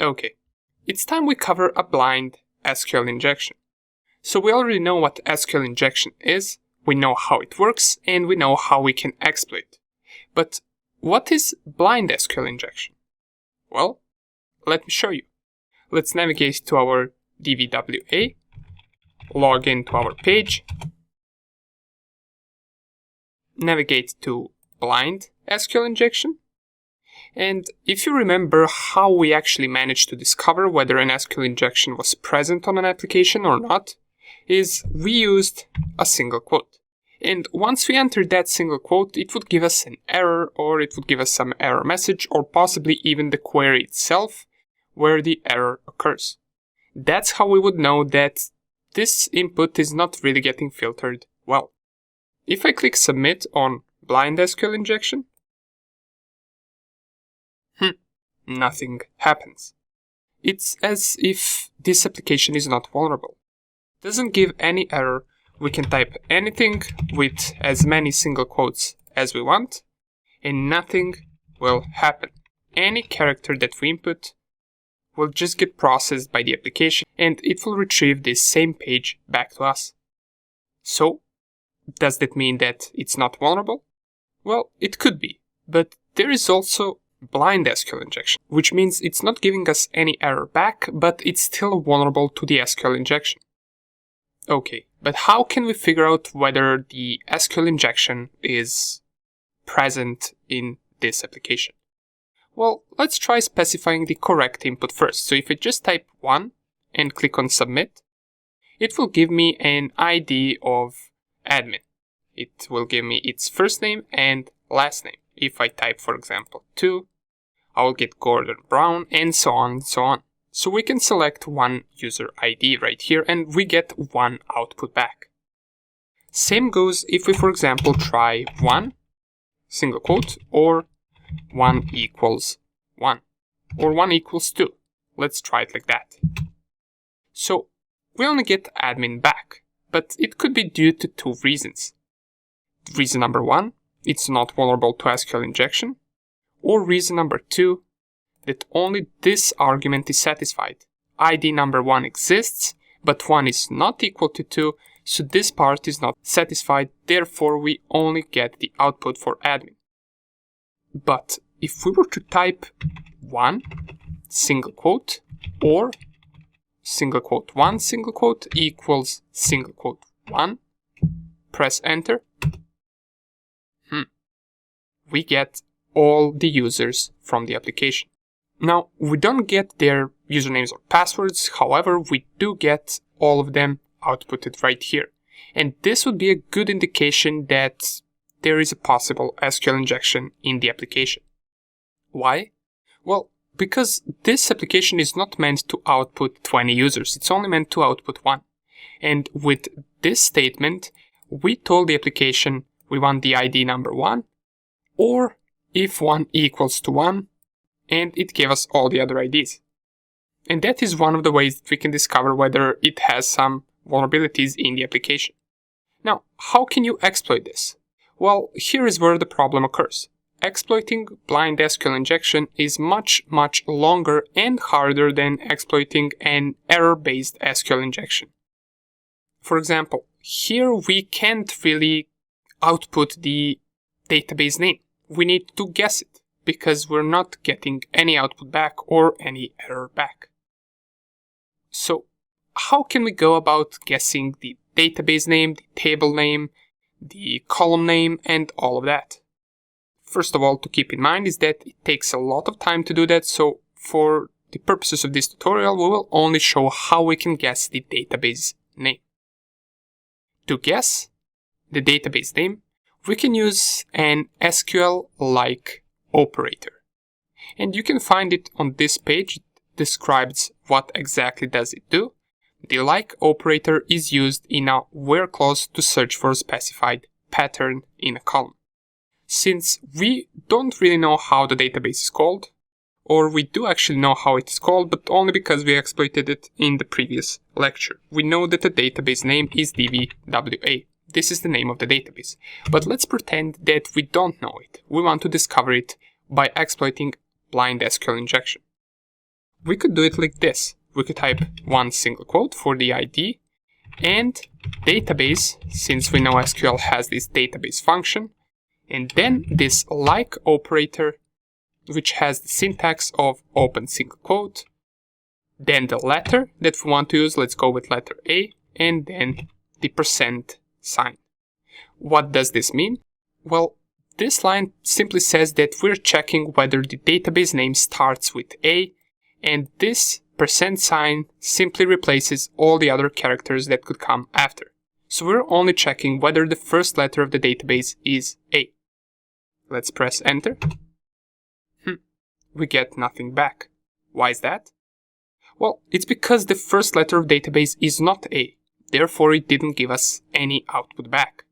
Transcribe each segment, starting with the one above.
Okay, it's time we cover a blind SQL injection. So we already know what SQL injection is, we know how it works, and we know how we can exploit. But what is blind SQL injection? Well, let me show you. Let's navigate to our DVWA, log into our page, navigate to blind SQL injection, and if you remember how we actually managed to discover whether an SQL injection was present on an application or not, is we used a single quote. And once we entered that single quote, it would give us an error, or it would give us some error message, or possibly even the query itself where the error occurs. That's how we would know that this input is not really getting filtered well. If I click submit on blind SQL injection, nothing happens. It's as if this application is not vulnerable. Doesn't give any error. We can type anything with as many single quotes as we want, and nothing will happen. Any character that we input will just get processed by the application, and it will retrieve this same page back to us. So, does that mean that it's not vulnerable? Well, it could be, but there is also blind SQL injection, which means it's not giving us any error back, but it's still vulnerable to the SQL injection. Okay, but how can we figure out whether the SQL injection is present in this application? Well, let's try specifying the correct input first. So if I just type 1 and click on submit, it will give me an ID of admin. It will give me its first name and last name. If I type, for example, 2, I will get Gordon Brown, and so on and so on. So we can select one user ID right here, and we get one output back. Same goes if we, for example, try 1, single quote, or 1 equals 1, or 1 equals 2. Let's try it like that. So we only get admin back, but it could be due to 2 reasons. Reason number 1, it's not vulnerable to SQL injection, or reason number 2, that only this argument is satisfied. ID number 1 exists, but 1 is not equal to 2, so this part is not satisfied, therefore we only get the output for admin. But if we were to type 1, single quote, or single quote 1, single quote, equals single quote 1, press enter, we get all the users from the application. Now, we don't get their usernames or passwords, however, we do get all of them outputted right here. And this would be a good indication that there is a possible SQL injection in the application. Why? Well, because this application is not meant to output 20 users, it's only meant to output 1. And with this statement, we told the application we want the ID number 1, or if 1 equals to 1, and it gave us all the other IDs. And that is one of the ways that we can discover whether it has some vulnerabilities in the application. Now, how can you exploit this? Well, here is where the problem occurs. Exploiting blind SQL injection is much longer and harder than exploiting an error-based SQL injection. For example, here we can't really output the database name. We need to guess it, because we're not getting any output back or any error back. So, how can we go about guessing the database name, the table name, the column name, and all of that? First of all, to keep in mind is that it takes a lot of time to do that, so for the purposes of this tutorial, we will only show how we can guess the database name. To guess the database name, we can use an SQL-like operator. And you can find it on this page. It describes what exactly does it do. The like operator is used in a where clause to search for a specified pattern in a column. Since we don't really know how the database is called, or we do actually know how it is called, but only because we exploited it in the previous lecture. We know that the database name is DVWA. This is the name of the database. But let's pretend that we don't know it. We want to discover it by exploiting blind SQL injection. we could do it like this. We could type one single quote for the ID and database, since we know SQL has this database function, and then this like operator, which has the syntax of open single quote, then the letter that we want to use, let's go with letter A, and then the percent sign. What does this mean? Well, this line simply says that we're checking whether the database name starts with A, and this percent sign simply replaces all the other characters that could come after. So we're only checking whether the first letter of the database is A. Let's press enter. We get nothing back. Why is that? Well, it's because the first letter of database is not A, therefore it didn't give us any output back.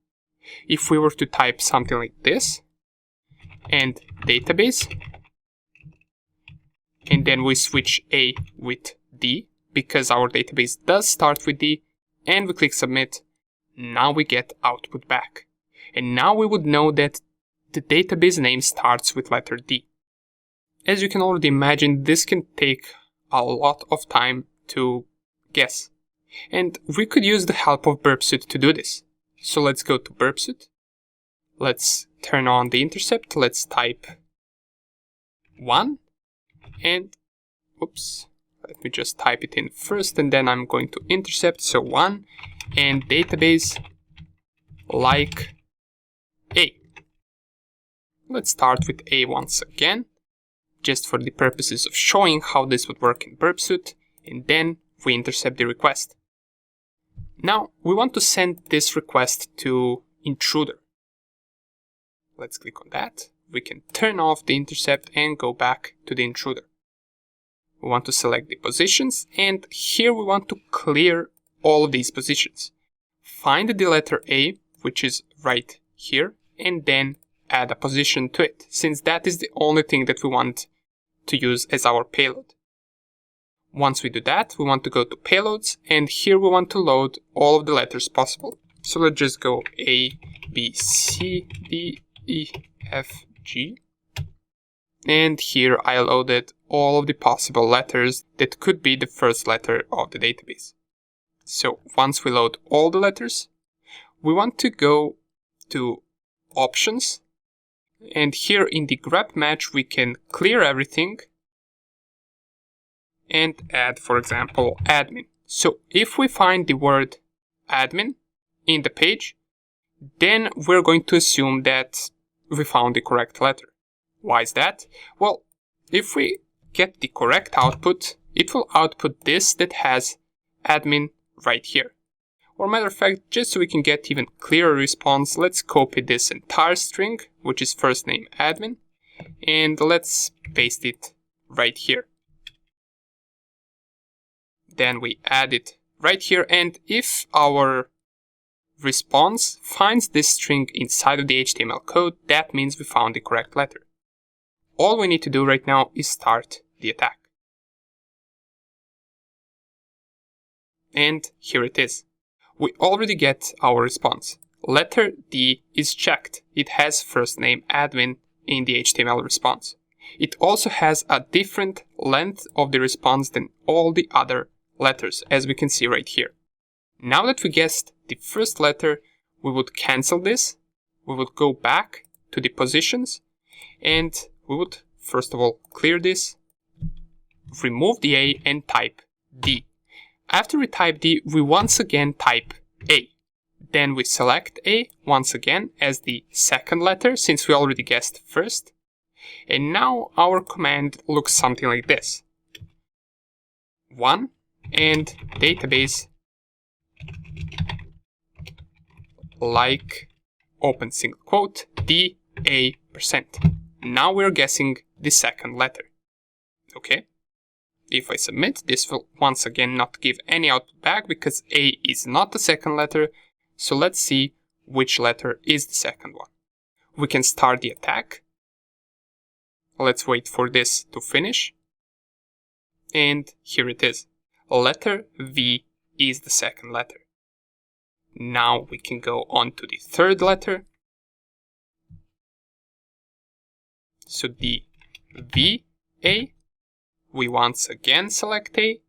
If we were to type something like this, and database, and then we switch A with D, because our database does start with D, and we click submit, now we get output back. And now we would know that the database name starts with letter D. As you can already imagine, this can take a lot of time to guess. And we could use the help of burpsuit to do this. So let's go to burpsuit. Let's turn on the intercept. Let's type 1. And, oops, let me just type it in first and then I'm going to intercept. So 1 and database like A. Let's start with A once again, just for the purposes of showing how this would work in burpsuit, and then we intercept the request. Now we want to send this request to intruder. Let's click on that. We can turn off the intercept and go back to the intruder. We want to select the positions, and here we want to clear all of these positions. Find the letter A, which is right here, and then add a position to it, since that is the only thing that we want to use as our payload. Once we do that, we want to go to payloads, and here we want to load all of the letters possible. So let's just go A, B, C, D, E, F, G. And here I loaded all of the possible letters that could be the first letter of the database. So once we load all the letters, we want to go to options, and here in the grep match we can clear everything and add, for example, admin. So if we find the word admin in the page, then we're going to assume that we found the correct letter. Why is that? Well, if we get the correct output, it will output this that has admin right here. Or matter of fact, just so we can get even clearer response, let's copy this entire string, which is first name admin, and let's paste it right here. Then we add it right here, and if our response finds this string inside of the HTML code, that means we found the correct letter. All we need to do right now is start the attack. And here it is. We already get our response. Letter D is checked. It has first name admin in the HTML response. It also has a different length of the response than all the other letters, as we can see right here. Now that we guessed the first letter, we would cancel this. We would go back to the positions, and we would first of all clear this, remove the A and type D. After we type D, we once again type A. Then we select A once again as the second letter, since we already guessed first. And now our command looks something like this. 1 and database like open single quote D A%. Now we're guessing the second letter. Okay? If I submit, this will once again not give any output back because A is not the second letter. So let's see which letter is the second one. We can start the attack. Let's wait for this to finish. And here it is. Letter V is the second letter. Now we can go on to the third letter. So the V, A, We once again select A.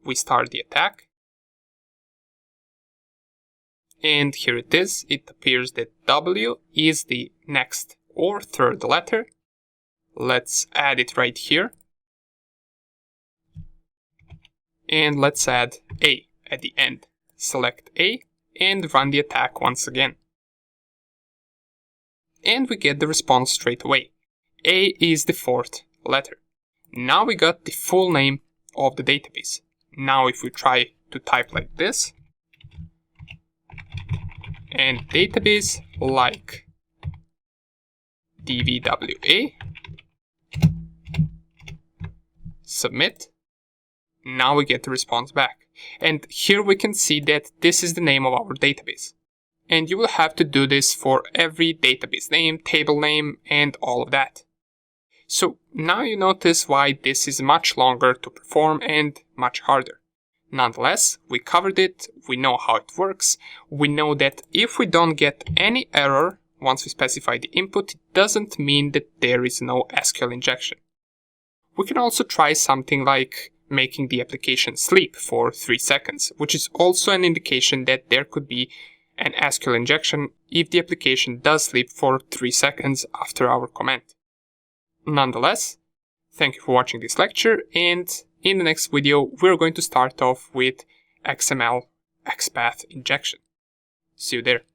We start the attack. And here it is. It appears that W is the next or third letter. Let's add it right here. And let's add A at the end. Select A and run the attack once again. And we get the response straight away. A is the fourth letter. Now we got the full name of the database. Now if we try to type like this, and database like dvwa, submit, now we get the response back. And here we can see that this is the name of our database. And you will have to do this for every database name, table name, and all of that. So now you notice why this is much longer to perform and much harder. Nonetheless, we covered it, we know how it works, we know that if we don't get any error once we specify the input, it doesn't mean that there is no SQL injection. We can also try something like making the application sleep for 3 seconds, which is also an indication that there could be an SQL injection if the application does sleep for 3 seconds after our comment. Nonetheless, thank you for watching this lecture, and in the next video we're going to start off with XML XPath injection. See you there.